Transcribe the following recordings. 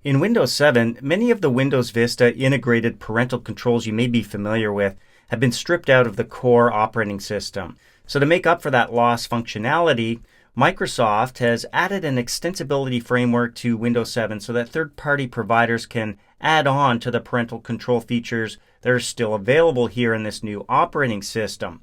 In Windows 7, many of the Windows Vista integrated parental controls you may be familiar with have been stripped out of the core operating system. So to make up for that lost functionality, Microsoft has added an extensibility framework to Windows 7 so that third-party providers can add on to the parental control features that are still available here in this new operating system.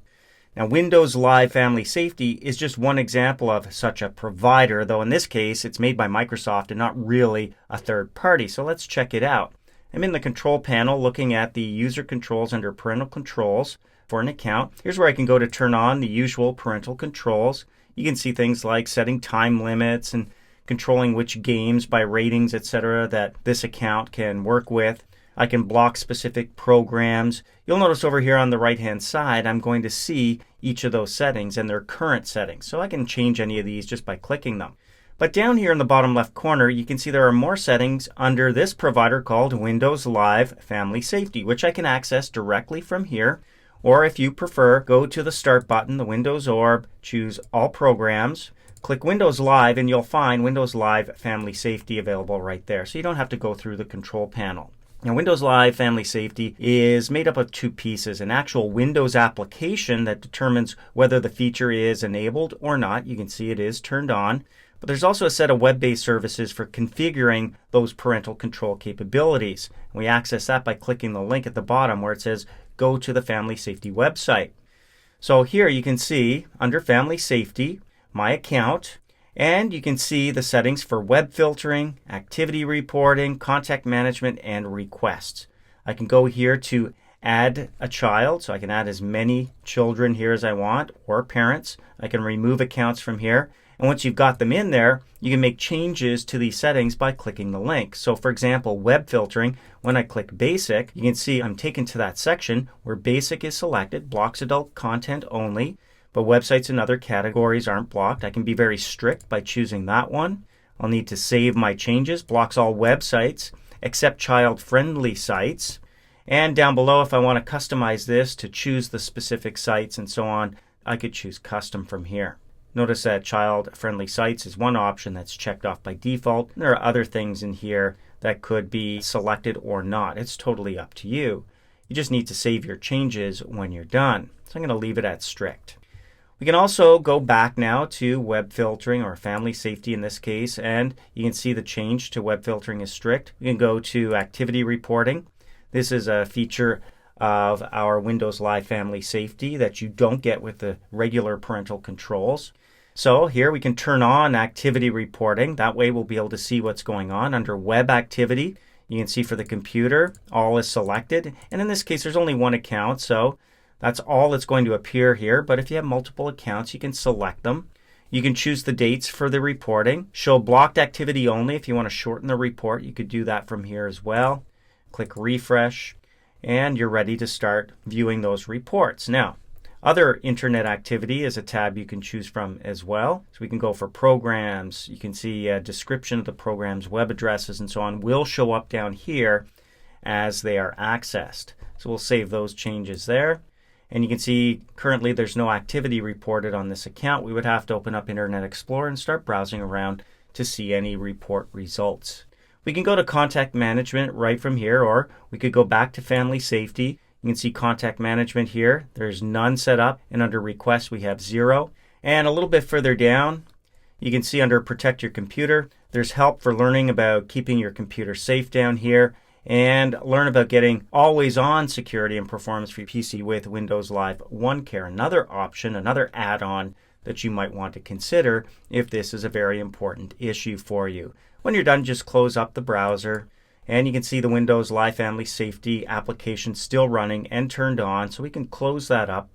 Now, Windows Live Family Safety is just one example of such a provider, though in this case it's made by Microsoft and not really a third party. So let's check it out. I'm in the control panel looking at the user controls under parental controls for an account. Here's where I can go to turn on the usual parental controls. You can see things like setting time limits and controlling which games by ratings, etc., that this account can work with. I can block specific programs. You'll notice over here on the right hand side I'm going to see each of those settings and their current settings. So I can change any of these just by clicking them. But down here in the bottom left corner you can see there are more settings under this provider called Windows Live Family Safety, which I can access directly from here. Or if you prefer, go to the Start button, the Windows orb, choose All Programs, click Windows Live, and you'll find Windows Live Family Safety available right there. So you don't have to go through the control panel. Now, Windows Live Family Safety is made up of two pieces: an actual Windows application that determines whether the feature is enabled or not. You can see it is turned on. But there's also a set of web-based services for configuring those parental control capabilities. We access that by clicking the link at the bottom where it says go to the Family Safety website. So here you can see under Family Safety, My Account, and you can see the settings for web filtering, activity reporting, contact management, and requests. I can go here to add a child, so I can add as many children here as I want, or parents. I can remove accounts from here. And once you've got them in there, you can make changes to these settings by clicking the link. So for example, web filtering, when I click Basic, you can see I'm taken to that section where Basic is selected, blocks adult content only. But websites and other categories aren't blocked. I can be very strict by choosing that one. I'll need to save my changes. Blocks all websites except child-friendly sites. And down below, if I want to customize this to choose the specific sites and so on, I could choose custom from here. Notice that child-friendly sites is one option that's checked off by default. There are other things in here that could be selected or not. It's totally up to you. You just need to save your changes when you're done. So I'm going to leave it at strict. We can also go back now to web filtering, or family safety in this case, and you can see the change to web filtering is strict. We can go to activity reporting. This is a feature of our Windows Live Family Safety that you don't get with the regular parental controls. So here we can turn on activity reporting. That way we'll be able to see what's going on. Under web activity, you can see for the computer, all is selected. And in this case, there's only one account, so that's all that's going to appear here. But if you have multiple accounts, you can select them. You can choose the dates for the reporting. Show blocked activity only. If you want to shorten the report, you could do that from here as well. Click refresh, and you're ready to start viewing those reports. Now, other internet activity is a tab you can choose from as well. So we can go for programs. You can see a description of the programs, web addresses, and so on will show up down here as they are accessed. So we'll save those changes there. And you can see currently there's no activity reported on this account. We would have to open up Internet Explorer and start browsing around to see any report results. We can go to contact management right from here, or we could go back to family safety. You can see contact management here. There's none set up, and under requests we have 0. And a little bit further down, you can see under protect your computer, there's help for learning about keeping your computer safe down here, and learn about getting always-on security and performance for your PC with Windows Live OneCare. Another option, another add-on that you might want to consider if this is a very important issue for you. When you're done, just close up the browser, and you can see the Windows Live Family Safety application still running and turned on. So we can close that up,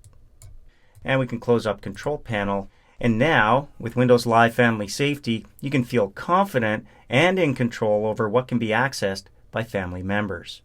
and we can close up Control Panel. And now, with Windows Live Family Safety, you can feel confident and in control over what can be accessed by family members.